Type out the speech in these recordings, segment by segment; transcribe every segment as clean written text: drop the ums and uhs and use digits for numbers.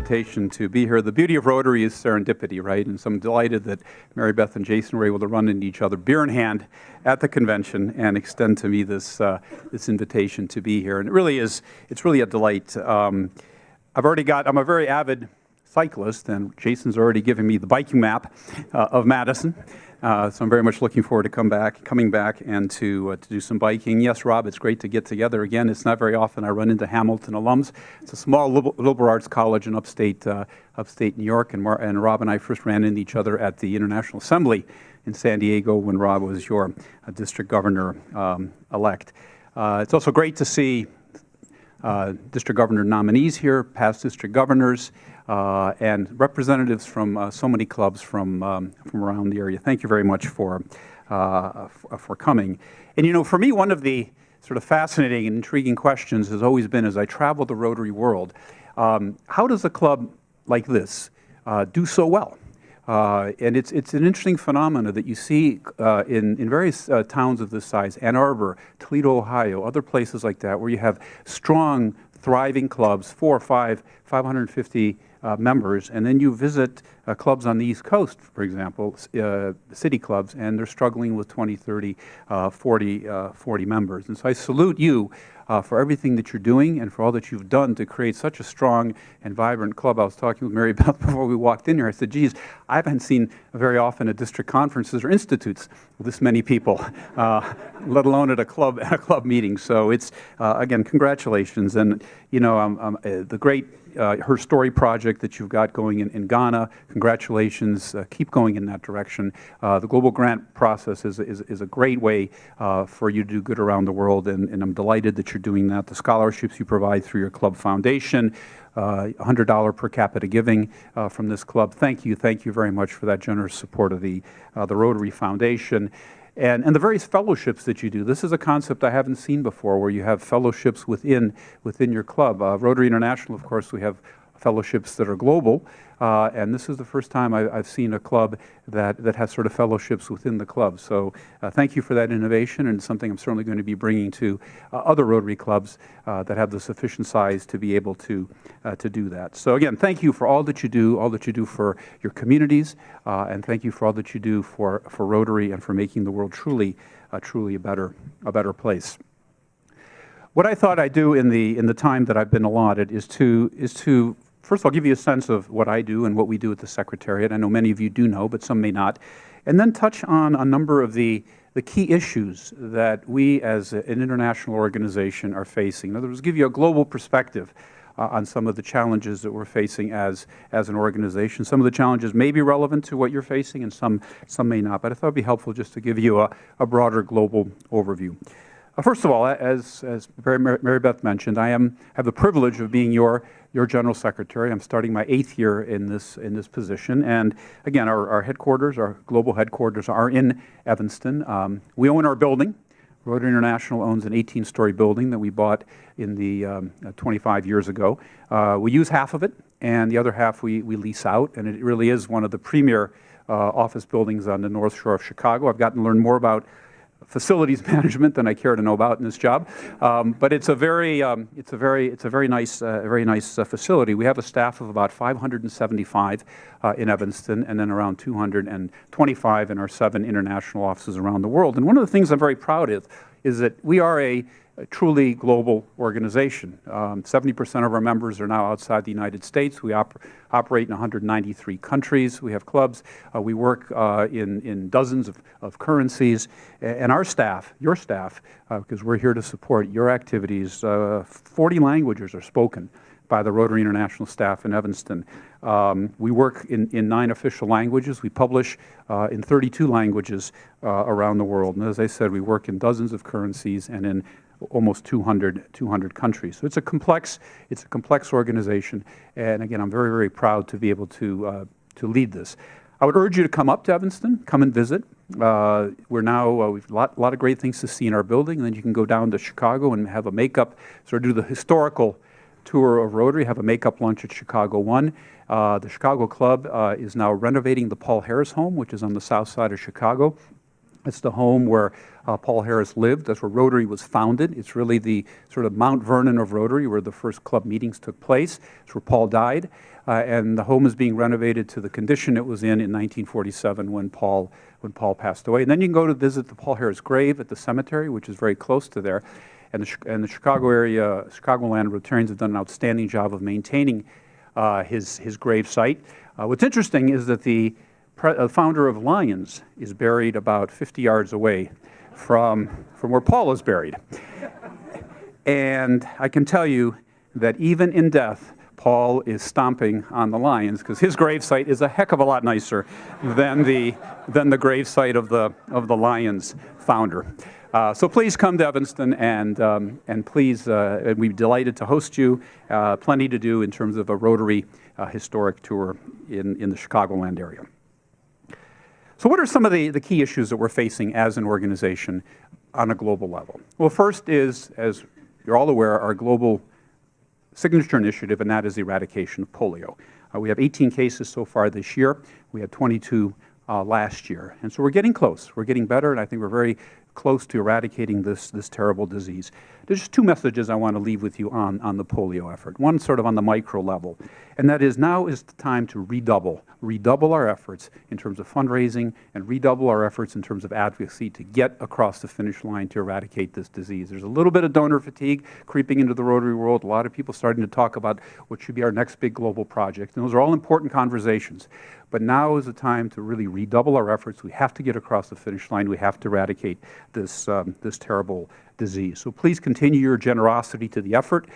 invitation to be here. The beauty of Rotary is serendipity, right? And so I'm delighted that Mary Beth and Jason were able to run into each other, beer in hand, at the convention and extend to me this invitation to be here. And it's really a delight. I'm a very avid cyclist, and Jason's already given me the biking map of Madison. So I'm very much looking forward to coming back and to do some biking. Yes, Rob, it's great to get together again. It's not very often I run into Hamilton alums. It's a small liberal arts college in upstate New York, and Rob and I first ran into each other at the International Assembly in San Diego when Rob was your district governor elect. It's also great to see district governor nominees here, past district governors, and representatives from so many clubs from around the area. Thank you very much for coming. And you know, for me, one of the sort of fascinating and intriguing questions has always been, as I travel the Rotary world, how does a club like this do so well? And it's an interesting phenomenon that you see in various towns of this size, Ann Arbor, Toledo, Ohio, other places like that, where you have strong, thriving clubs, 550 members, and then you visit clubs on the East Coast, for example, city clubs, and they're struggling with 20, 30, 40 members. And so I salute you for everything that you're doing and for all that you've done to create such a strong and vibrant club. I was talking with Mary Beth before we walked in here. I said, geez, I haven't seen very often at district conferences or institutes with this many people, let alone at a club meeting. So it's, again, congratulations. And, you know, the great Her Story project that you've got going in Ghana, congratulations. Keep going in that direction. The global grant process is a great way for you to do good around the world, and I'm delighted that you're doing that. The scholarships you provide through your club foundation, $100 per capita giving from this club. Thank you very much for that generous support of the Rotary Foundation. And the various fellowships that you do. This is a concept I haven't seen before, where you have fellowships within your club. Rotary International, of course, we have fellowships that are global, and this is the first time I've seen a club that has sort of fellowships within the club. So thank you for that innovation, and something I'm certainly going to be bringing to other Rotary clubs that have the sufficient size to be able to do that. So again, thank you for all that you do for your communities, and thank you for all that you do for Rotary and for making the world truly a better place. What I thought I'd do in the time that I've been allotted is to first of all give you a sense of what I do and what we do at the Secretariat. I know many of you do know, but some may not. And then touch on a number of the key issues that we as an international organization are facing. In other words, give you a global perspective on some of the challenges that we're facing as an organization. Some of the challenges may be relevant to what you're facing, and some may not. But I thought it'd be helpful just to give you a broader global overview. First of all, as Mary Beth mentioned, I have the privilege of being your General Secretary. I'm starting my 8th year in this position, and again, our global headquarters are in Evanston. We own our building. Rotary International owns an 18-story building that we bought in the 25 years ago. We use half of it, and the other half we lease out, and it really is one of the premier office buildings on the North Shore of Chicago. I've gotten to learn more about facilities management than I care to know about in this job, but it's a very nice facility. We have a staff of about 575 in Evanston, and then around 225 in our 7 international offices around the world. And one of the things I'm very proud of is that we are a truly global organization. 70% of our members are now outside the United States. We operate in 193 countries. We have clubs. We work in dozens of currencies. And our staff, your staff, because we're here to support your activities, 40 languages are spoken by the Rotary International staff in Evanston. We work in 9 official languages. We publish in 32 languages around the world. And as I said, we work in dozens of currencies and in almost 200 countries. So it's a complex organization, and again, I'm very, very proud to be able to lead this. I would urge you to come up to Evanston, come and visit. We've a lot of great things to see in our building, and then you can go down to Chicago and have a makeup, sort of do the historical tour of Rotary, have a makeup lunch at Chicago 1. The Chicago Club is now renovating the Paul Harris home, which is on the south side of Chicago. It's the home where Paul Harris lived. That's where Rotary was founded. It's really the sort of Mount Vernon of Rotary, where the first club meetings took place. It's where Paul died. And the home is being renovated to the condition it was in 1947 when Paul passed away. And then you can go to visit the Paul Harris grave at the cemetery, which is very close to there. And the Chicago area, Chicagoland Rotarians have done an outstanding job of maintaining his grave site. What's interesting is that the founder of Lions is buried about 50 yards away from where Paul is buried. And I can tell you that even in death, Paul is stomping on the Lions because his gravesite is a heck of a lot nicer than the gravesite of the Lions founder. So please come to Evanston and please, we'd be delighted to host you. Plenty to do in terms of a Rotary historic tour in the Chicagoland area. So what are some of the key issues that we're facing as an organization on a global level? Well, first is, as you're all aware, our global signature initiative, and that is the eradication of polio. We have 18 cases so far this year. We had 22 last year. And so we're getting close. We're getting better, and I think we're very close to eradicating this terrible disease. There's just two messages I want to leave with you on the polio effort. One sort of on the micro level, and that is now is the time to redouble our efforts in terms of fundraising and redouble our efforts in terms of advocacy to get across the finish line to eradicate this disease. There's a little bit of donor fatigue creeping into the Rotary world. A lot of people starting to talk about what should be our next big global project, and those are all important conversations. But now is the time to really redouble our efforts. We have to get across the finish line. We have to eradicate this terrible disease. So please continue your generosity to the effort.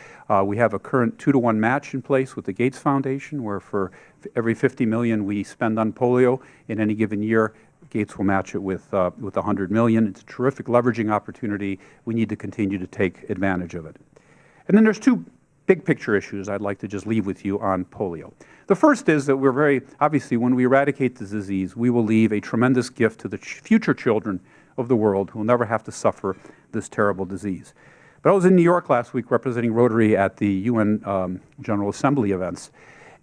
We have a current 2-to-1 match in place with the Gates Foundation, where for every $50 million we spend on polio in any given year, Gates will match it with $100 million. It's a terrific leveraging opportunity. We need to continue to take advantage of it. And then there's two big picture issues I'd like to just leave with you on polio. The first is that we're very, obviously, when we eradicate this disease, we will leave a tremendous gift to the future children of the world who will never have to suffer this terrible disease. But I was in New York last week representing Rotary at the UN General Assembly events,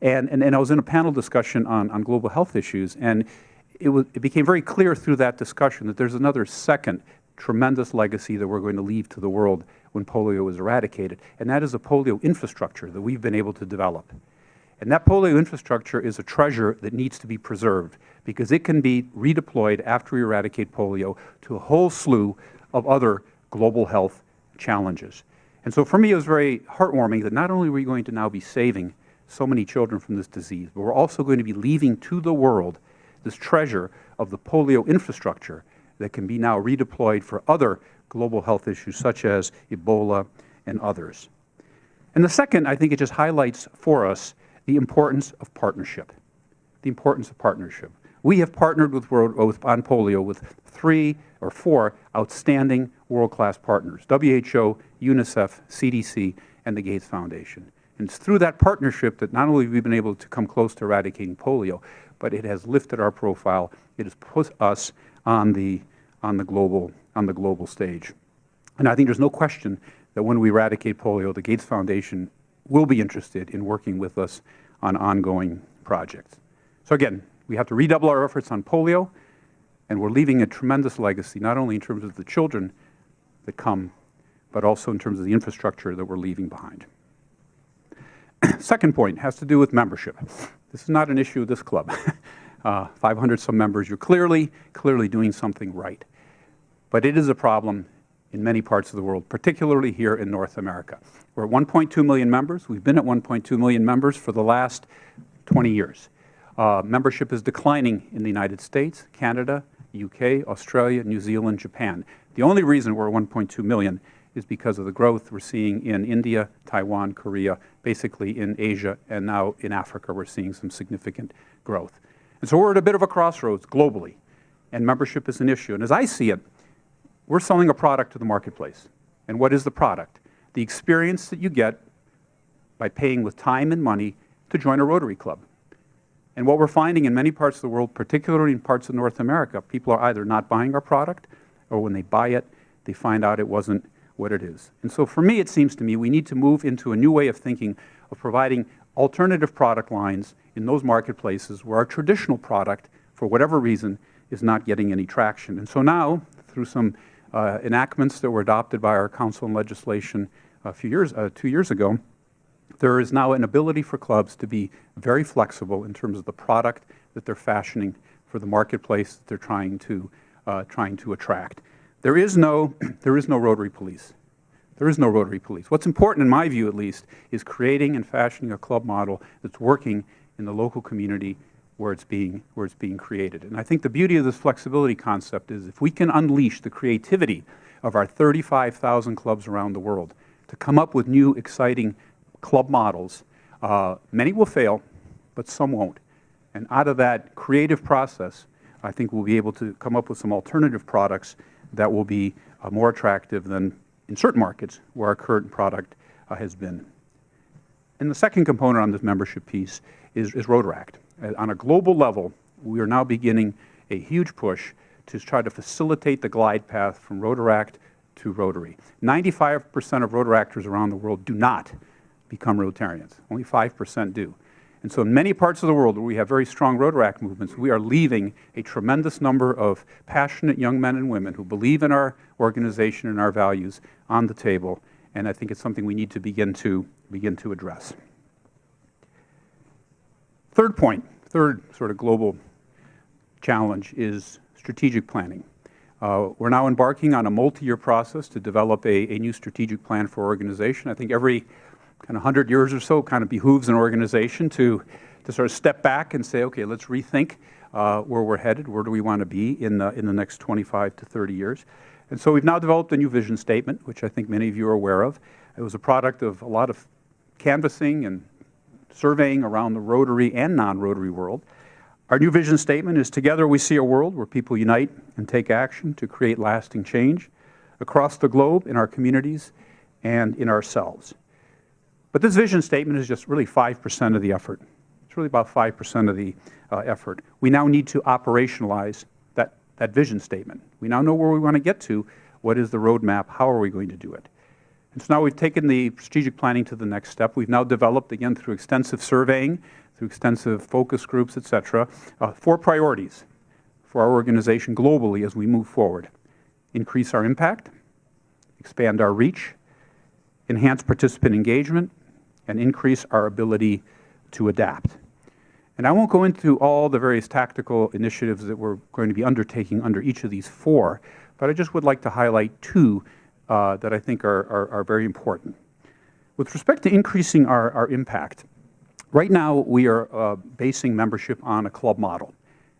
and I was in a panel discussion on global health issues, and it became very clear through that discussion that there's another second tremendous legacy that we're going to leave to the world when polio is eradicated, and that is a polio infrastructure that we've been able to develop. And that polio infrastructure is a treasure that needs to be preserved because it can be redeployed after we eradicate polio to a whole slew of other global health challenges. And so for me, it was very heartwarming that not only are we going to now be saving so many children from this disease, but we're also going to be leaving to the world this treasure of the polio infrastructure that can be now redeployed for other global health issues such as Ebola and others. And the second, I think it just highlights for us the importance of partnership. The importance of partnership. We have partnered on polio with 3 or 4 outstanding world-class partners: WHO, UNICEF, CDC, and the Gates Foundation. And it's through that partnership that not only have we been able to come close to eradicating polio, but it has lifted our profile. It has put us on the global stage. And I think there's no question that when we eradicate polio, the Gates Foundation will be interested in working with us on ongoing projects. So again, we have to redouble our efforts on polio, and we're leaving a tremendous legacy, not only in terms of the children that come, but also in terms of the infrastructure that we're leaving behind. Second point has to do with membership. This is not an issue of this club. 500 some members, you're clearly doing something right. But it is a problem in many parts of the world, particularly here in North America. We're at 1.2 million members. We've been at 1.2 million members for the last 20 years. Membership is declining in the United States, Canada, UK, Australia, New Zealand, Japan. The only reason we're at 1.2 million is because of the growth we're seeing in India, Taiwan, Korea, basically in Asia, and now in Africa we're seeing some significant growth. And so we're at a bit of a crossroads globally, and membership is an issue. And as I see it, we're selling a product to the marketplace. And what is the product? The experience that you get by paying with time and money to join a Rotary Club. And what we're finding in many parts of the world, particularly in parts of North America, people are either not buying our product, or when they buy it, they find out it wasn't what it is. And so for me, it seems to me we need to move into a new way of thinking of providing alternative product lines in those marketplaces where our traditional product, for whatever reason, is not getting any traction. And so now, through some enactments that were adopted by our council and legislation 2 years ago, there is now an ability for clubs to be very flexible in terms of the product that they're fashioning for the marketplace that they're trying to attract. There is no Rotary police. There is no Rotary police. What's important, in my view at least, is creating and fashioning a club model that's working in the local community where it's being created. And I think the beauty of this flexibility concept is if we can unleash the creativity of our 35,000 clubs around the world to come up with new, exciting club models, many will fail, but some won't. And out of that creative process, I think we'll be able to come up with some alternative products that will be more attractive than in certain markets where our current product has been. And the second component on this membership piece is Rotaract. On a global level, we are now beginning a huge push to try to facilitate the glide path from Rotaract to Rotary. 95% of Rotaractors around the world do not become Rotarians. Only 5% do. And so in many parts of the world where we have very strong Rotaract movements, we are leaving a tremendous number of passionate young men and women who believe in our organization and our values on the table, and I think it's something we need to begin to address. Third point, third sort of global challenge is strategic planning. We're now embarking on a multi-year process to develop a new strategic plan for organization. I think every kind of 100 years or so kind of behooves an organization to sort of step back and say, okay, let's rethink where we're headed, where do we want to be in the next 25 to 30 years. And so we've now developed a new vision statement, which I think many of you are aware of. It was a product of a lot of canvassing and surveying around the Rotary and non-Rotary world. Our new vision statement is, together we see a world where people unite and take action to create lasting change across the globe, in our communities, and in ourselves. But this vision statement is just really 5% of the effort. It's really about 5% of the effort. We now need to operationalize that vision statement. We now know where we want to get to. What is the roadmap? How are we going to do it? And so now we've taken the strategic planning to the next step. We've now developed, again, through extensive surveying, through extensive focus groups, et cetera, 4 priorities for our organization globally as we move forward. Increase our impact, expand our reach, enhance participant engagement, and increase our ability to adapt. And I won't go into all the various tactical initiatives that we're going to be undertaking under each of these 4, but I just would like to highlight 2 that I think are very important. With respect to increasing our impact, right now we are basing membership on a club model,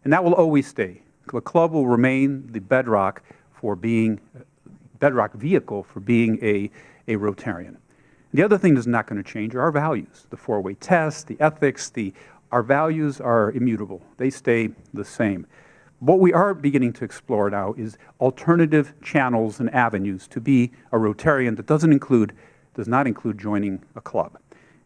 and that will always stay. The club will remain the bedrock vehicle for being a Rotarian. The other thing that's not going to change are our values. The 4-way test, the ethics, our values are immutable. They stay the same. What we are beginning to explore now is alternative channels and avenues to be a Rotarian that does not include joining a club.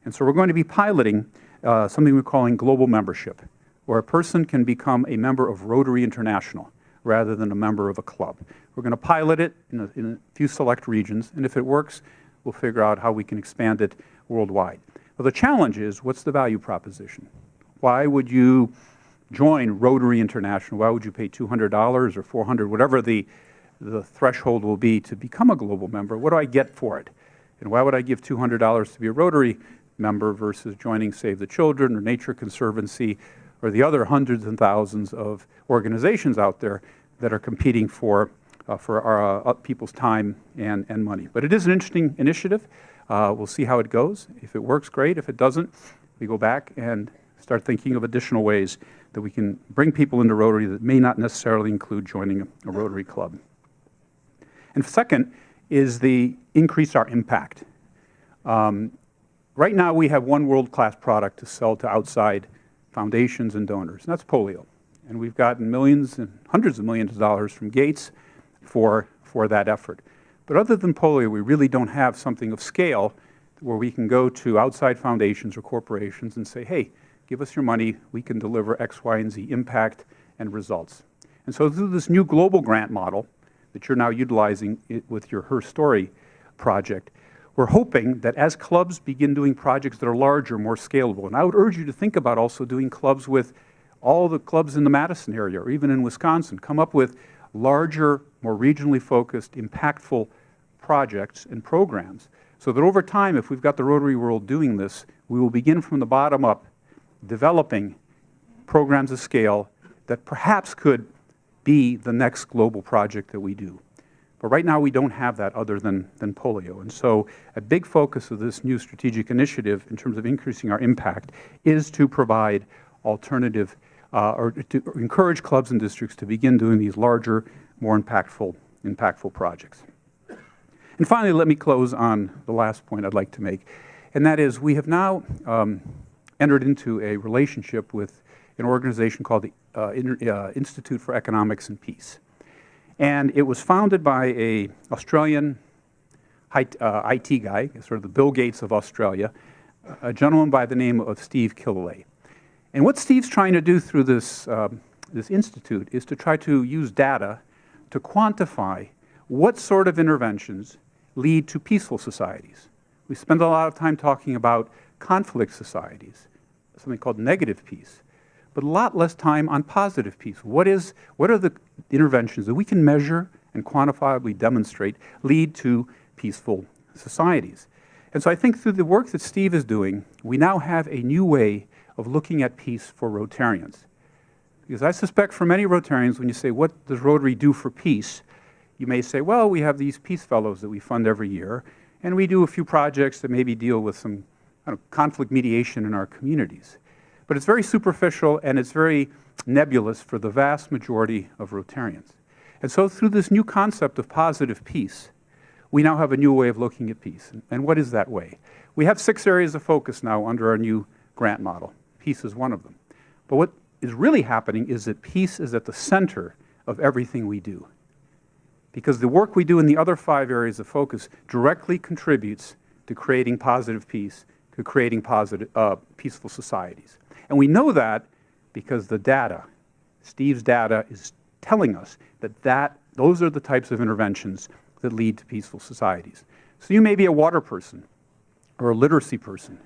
And so we're going to be piloting something we're calling global membership, where a person can become a member of Rotary International rather than a member of a club. We're going to pilot it in a few select regions, and if it works, we'll figure out how we can expand it worldwide. Well, the challenge is, what's the value proposition? Why would you join Rotary International? Why would you pay $200 or $400, whatever the threshold will be to become a global member? What do I get for it? And why would I give $200 to be a Rotary member versus joining Save the Children or Nature Conservancy or the other hundreds and thousands of organizations out there that are competing for our people's time and money? But it is an interesting initiative. We'll see how it goes. If it works, great. If it doesn't, we go back and start thinking of additional ways that we can bring people into Rotary that may not necessarily include joining a Rotary club. And second is the increase our impact. Right now we have one world-class product to sell to outside foundations and donors, and that's polio. And we've gotten millions and hundreds of millions of dollars from Gates for that effort. But other than polio, we really don't have something of scale where we can go to outside foundations or corporations and say, hey, give us your money, we can deliver X, Y, and Z impact and results. And so through this new global grant model that you're now utilizing with your Her Story project, we're hoping that as clubs begin doing projects that are larger, more scalable, and I would urge you to think about also doing clubs with all the clubs in the Madison area or even in Wisconsin come up with larger, more regionally focused, impactful projects and programs, so that over time, if we've got the Rotary world doing this, we will begin from the bottom up, developing programs of scale that perhaps could be the next global project that we do. But right now, we don't have that other than polio. And so a big focus of this new strategic initiative in terms of increasing our impact is to provide alternative or to encourage clubs and districts to begin doing these larger, more impactful projects. And finally, let me close on the last point I'd like to make, and that is we have now entered into a relationship with an organization called the Institute for Economics and Peace. And it was founded by an Australian IT guy, sort of the Bill Gates of Australia, a gentleman by the name of Steve Killalay. And what Steve's trying to do through this institute is to try to use data to quantify what sort of interventions lead to peaceful societies. We spend a lot of time talking about conflict societies, something called negative peace, but a lot less time on positive peace. What are the interventions that we can measure and quantifiably demonstrate lead to peaceful societies? And so I think through the work that Steve is doing, we now have a new way of looking at peace for Rotarians. Because I suspect for many Rotarians, when you say, what does Rotary do for peace? You may say, well, we have these Peace Fellows that we fund every year, and we do a few projects that maybe deal with some kind of conflict mediation in our communities. But it's very superficial and it's very nebulous for the vast majority of Rotarians. And so through this new concept of positive peace, we now have a new way of looking at peace. And what is that way? We have 6 areas of focus now under our new grant model. Peace is one of them. But what is really happening is that peace is at the center of everything we do. Because the work we do in the other 5 areas of focus directly contributes to creating positive peace, to creating peaceful societies. And we know that because the data, Steve's data, is telling us that those are the types of interventions that lead to peaceful societies. So you may be a water person or a literacy person,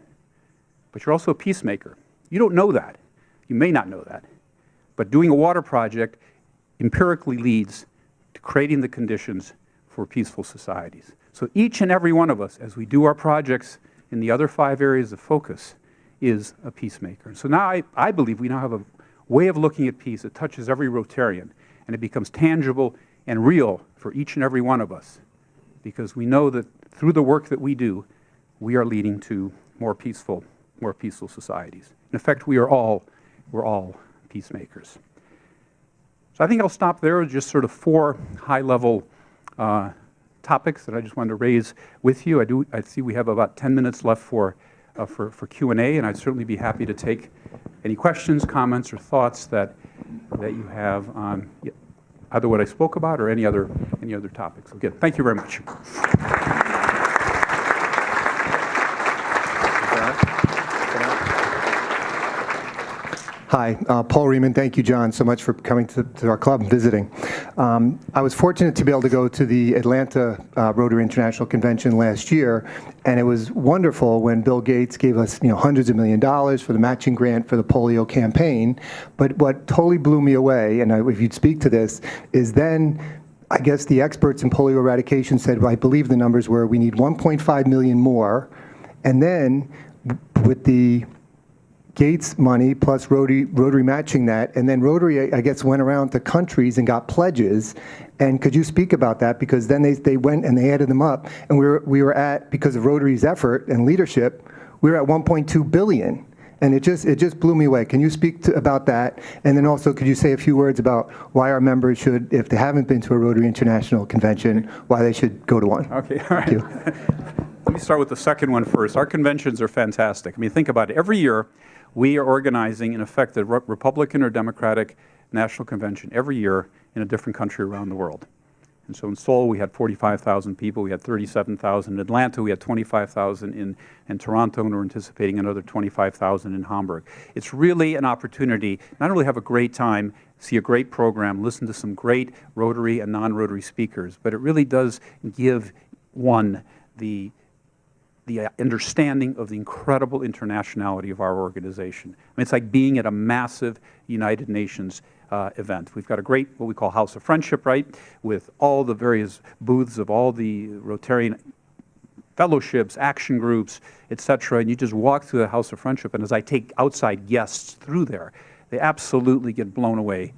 but you're also a peacemaker. You don't know that. You may not know that. But doing a water project empirically leads to creating the conditions for peaceful societies. So each and every one of us, as we do our projects in the other 5 areas of focus, is a peacemaker. So now I believe we now have a way of looking at peace that touches every Rotarian, and it becomes tangible and real for each and every one of us, because we know that through the work that we do, we are leading to more peaceful societies. In effect, we're all peacemakers. So I think I'll stop there with just sort of 4 high-level topics that I just wanted to raise with you. I see we have about 10 minutes left for Q&A, and I'd certainly be happy to take any questions, comments, or thoughts that you have on either what I spoke about or any other topics. Again, thank you very much. Hi, Paul Riemann. Thank you, John, so much for coming to our club and visiting. I was fortunate to be able to go to the Atlanta Rotary International Convention last year, and it was wonderful when Bill Gates gave us hundreds of $1 million for the matching grant for the polio campaign. But what totally blew me away, and if you'd speak to this, is then I guess the experts in polio eradication said, well, I believe the numbers were we need 1.5 million more, and then with the Gates money plus Rotary matching that, and then Rotary, I guess, went around to countries and got pledges. And could you speak about that? Because then they went and they added them up, and we were at, because of Rotary's effort and leadership, we were at 1.2 billion. And it just blew me away. Can you speak about that? And then also, could you say a few words about why our members should, if they haven't been to a Rotary International Convention, why they should go to one? Okay, all right. Thank you. Let me start with the second one first. Our conventions are fantastic. I mean, think about it. Every year, we are organizing, in effect, the Republican or Democratic National Convention every year in a different country around the world. And so in Seoul, we had 45,000 people. We had 37,000 in Atlanta. We had 25,000 in Toronto, and we're anticipating another 25,000 in Hamburg. It's really an opportunity not only to have a great time, see a great program, listen to some great Rotary and non-Rotary speakers, but it really does give one the the understanding of the incredible internationality of our organization. I mean, it's like being at a massive United Nations event. We've got a great, what we call House of Friendship, right, with all the various booths of all the Rotarian fellowships, action groups, etc. And you just walk through the House of Friendship, and as I take outside guests through there, they absolutely get blown away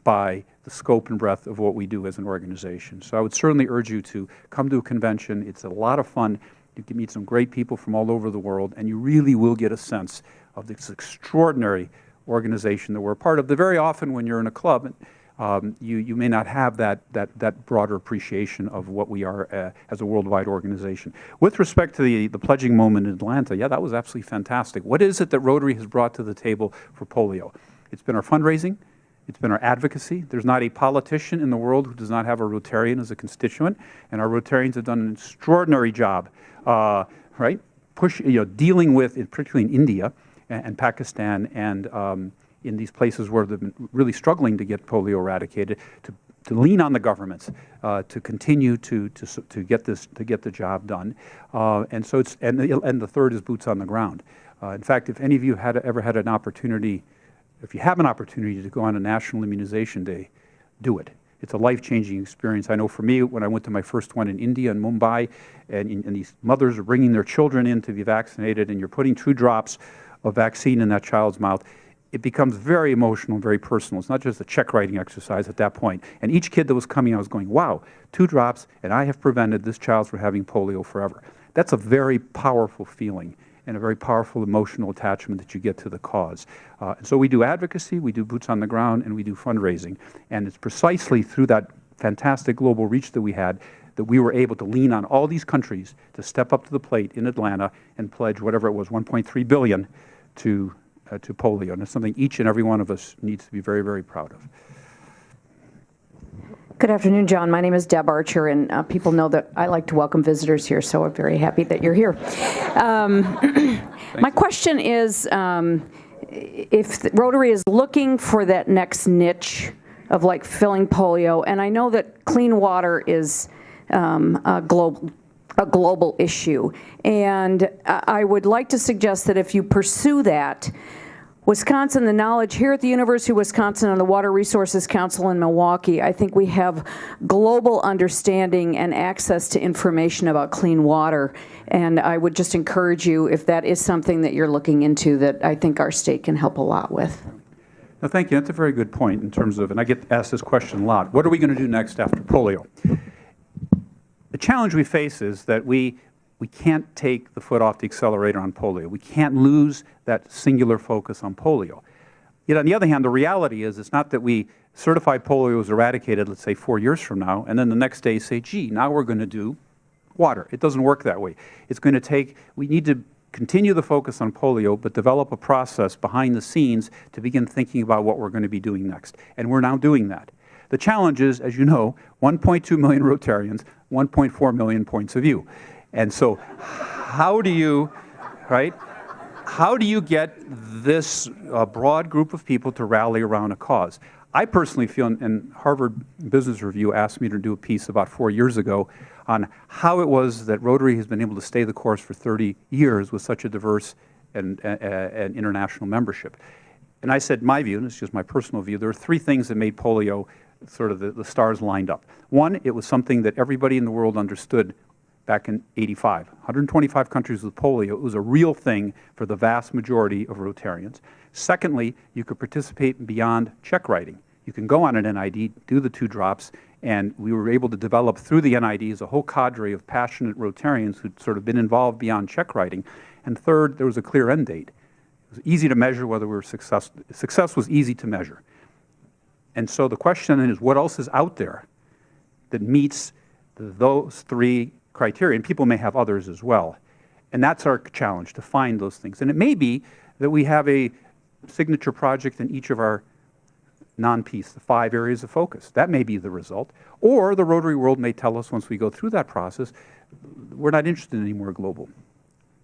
by the scope and breadth of what we do as an organization. So I would certainly urge you to come to a convention. It's a lot of fun. You can meet some great people from all over the world, and you really will get a sense of this extraordinary organization that we're a part of. Very often when you're in a club, you may not have that broader appreciation of what we are as a worldwide organization. With respect to the pledging moment in Atlanta, yeah, that was absolutely fantastic. What is it that Rotary has brought to the table for polio? It's been our fundraising. It's been our advocacy. There's not a politician in the world who does not have a Rotarian as a constituent, and our Rotarians have done an extraordinary job, right? Dealing with, particularly in India and Pakistan and in these places where they've been really struggling to get polio eradicated, to lean on the governments to continue to get the job done, and so it's and the third is boots on the ground. In fact, if any of you ever had an opportunity. If you have an opportunity to go on a National Immunization Day, do it. It's a life-changing experience. I know for me, when I went to my first one in India, in Mumbai, and these mothers are bringing their children in to be vaccinated, and you're putting 2 drops of vaccine in that child's mouth, it becomes very emotional, very personal. It's not just a check-writing exercise at that point. And each kid that was coming, I was going, wow, 2 drops, and I have prevented this child from having polio forever. That's a very powerful feeling and a very powerful emotional attachment that you get to the cause. And so we do advocacy, we do boots on the ground, and we do fundraising. And it's precisely through that fantastic global reach that we had that we were able to lean on all these countries to step up to the plate in Atlanta and pledge whatever it was, $1.3 billion to polio. And it's something each and every one of us needs to be very, very proud of. Good afternoon, John. My name is Deb Archer, and people know that I like to welcome visitors here, so I'm very happy that you're here. My question is, if Rotary is looking for that next niche of like filling polio, and I know that clean water is a global issue, and I would like to suggest that if you pursue that, Wisconsin, the knowledge here at the University of Wisconsin and the Water Resources Council in Milwaukee, I think we have global understanding and access to information about clean water. And I would just encourage you, if that is something that you're looking into, that I think our state can help a lot with. No, thank you. That's a very good point in terms of, and I get asked this question a lot, what are we going to do next after polio? The challenge we face is that we can't take the foot off the accelerator on polio. We can't lose that singular focus on polio. Yet on the other hand, the reality is it's not that we certify polio is eradicated, let's say 4 years from now, and then the next day say, gee, now we're going to do water. It doesn't work that way. It's going to take, we need to continue the focus on polio, but develop a process behind the scenes to begin thinking about what we're going to be doing next. And we're now doing that. The challenge is, as you know, 1.2 million Rotarians, 1.4 million points of view. And so how do you, right, how do you get this broad group of people to rally around a cause? I personally feel, and Harvard Business Review asked me to do a piece about 4 years ago on how it was that Rotary has been able to stay the course for 30 years with such a diverse and international membership. And I said my view, and it's just my personal view, there are 3 things that made polio sort of the stars lined up. One, it was something that everybody in the world understood back in '85. 125 countries with polio. It was a real thing for the vast majority of Rotarians. Secondly, you could participate beyond check writing. You can go on an NID, do the 2 drops, and we were able to develop through the NIDs a whole cadre of passionate Rotarians who'd sort of been involved beyond check writing. And third, there was a clear end date. It was easy to measure whether we were successful. Success was easy to measure. And so the question then is, what else is out there that meets those 3 criteria? And people may have others as well. And that's our challenge, to find those things. And it may be that we have a signature project in each of our non-peace, the 5 areas of focus. That may be the result. Or the Rotary world may tell us once we go through that process, we're not interested in any more global.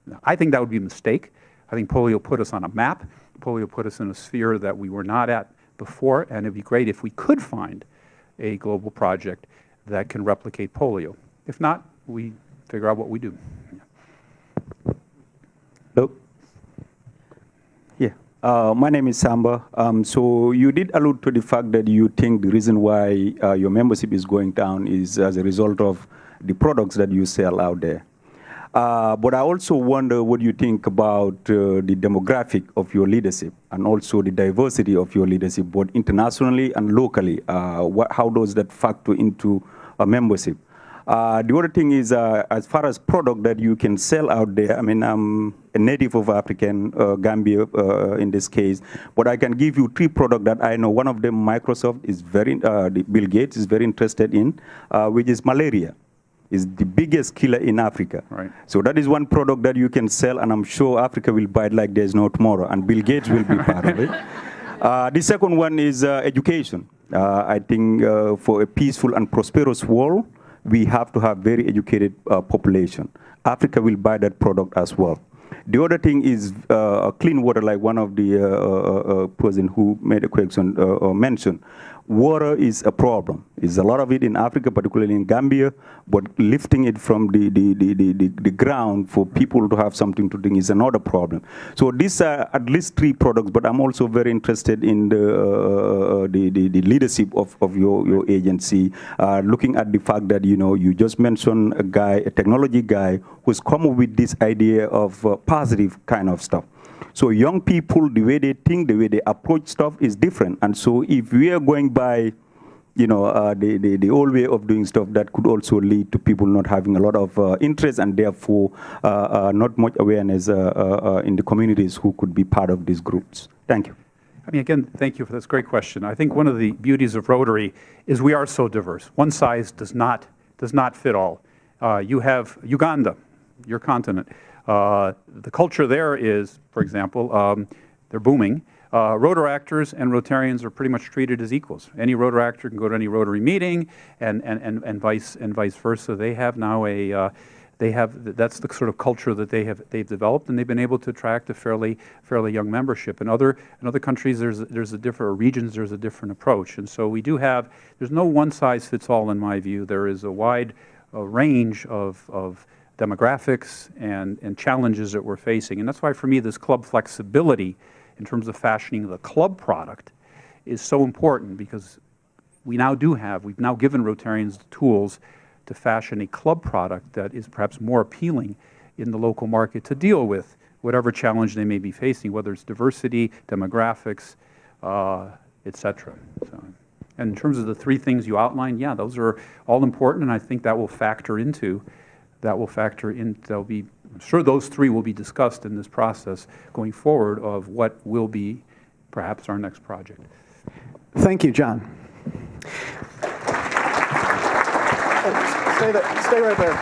Now, I think that would be a mistake. I think polio put us on a map. Polio put us in a sphere that we were not at before, and it'd be great if we could find a global project that can replicate polio. If not, we figure out what we do. Hello? Yeah. My name is Samba. So you did allude to the fact that you think the reason why your membership is going down is as a result of the products that you sell out there. But I also wonder what you think about the demographic of your leadership and also the diversity of your leadership, both internationally and locally. How does that factor into a membership? The other thing is, as far as product that you can sell out there, I mean, I'm a native of African, Gambia in this case, but I can give you 3 products that I know. One of them, Microsoft, is Bill Gates is very interested in, which is malaria. Is the biggest killer in Africa. Right. So that is one product that you can sell, and I'm sure Africa will buy it like there's no tomorrow, and Bill Gates will be part of it. The second one is education. I think for a peaceful and prosperous world, we have to have very educated population. Africa will buy that product as well. The other thing is clean water, like one of the person who made a question mentioned. Water is a problem. There's a lot of it in Africa, particularly in Gambia, but lifting it from the ground for people to have something to drink is another problem. So these are at least 3 products, but I'm also very interested in the leadership of your agency, looking at the fact that, you know, you just mentioned a technology guy who's come up with this idea of positive kind of stuff. So young people, the way they think, the way they approach stuff is different. And so if we are going by, you know, the old way of doing stuff, that could also lead to people not having a lot of interest and therefore not much awareness in the communities who could be part of these groups. Thank you. I mean, again, thank you for this great question. I think one of the beauties of Rotary is we are so diverse. One size does not fit all. You have Uganda, your continent. The culture there is, for example, they're booming. Rotaractors and Rotarians are pretty much treated as equals. Any Rotaractor can go to any Rotary meeting, and vice versa. They have now that's the sort of culture that they've developed, and they've been able to attract a fairly young membership. In other countries, there's a different regions. There's a different approach, and so we do have. There's no one size fits all in my view. There is a wide range of demographics and challenges that we're facing. And that's why, for me, this club flexibility in terms of fashioning the club product is so important, because we've now given Rotarians the tools to fashion a club product that is perhaps more appealing in the local market to deal with whatever challenge they may be facing, whether it's diversity, demographics, et cetera. So, and in terms of the 3 things you outlined, yeah, those are all important, and I think that will factor in. I'm sure those 3 will be discussed in this process going forward of what will be perhaps our next project. Thank you, John. Stay right there.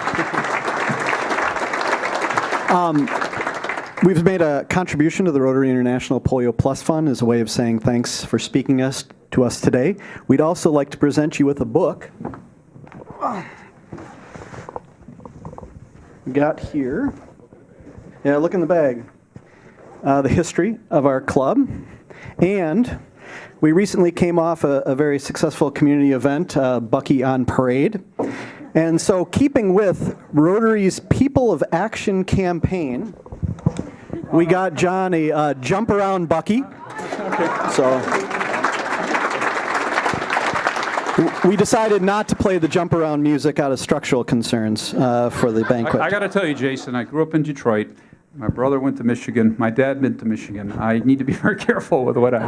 We've made a contribution to the Rotary International Polio Plus Fund as a way of saying thanks for speaking to us today. We'd also like to present you with a book. Got here. Yeah, look in the bag. The history of our club. And we recently came off a very successful community event, Bucky on Parade. And so, keeping with Rotary's People of Action campaign, we got John a Jump Around Bucky. So we decided not to play the jump around music out of structural concerns for the banquet. I got to tell you, Jason, I grew up in Detroit. My brother went to Michigan. My dad went to Michigan. I need to be very careful with what I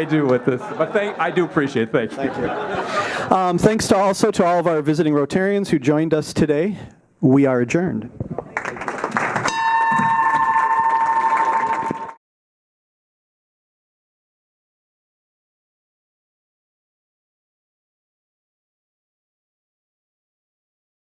do with this. But I do appreciate it. Thank you. Thanks also to all of our visiting Rotarians who joined us today. We are adjourned.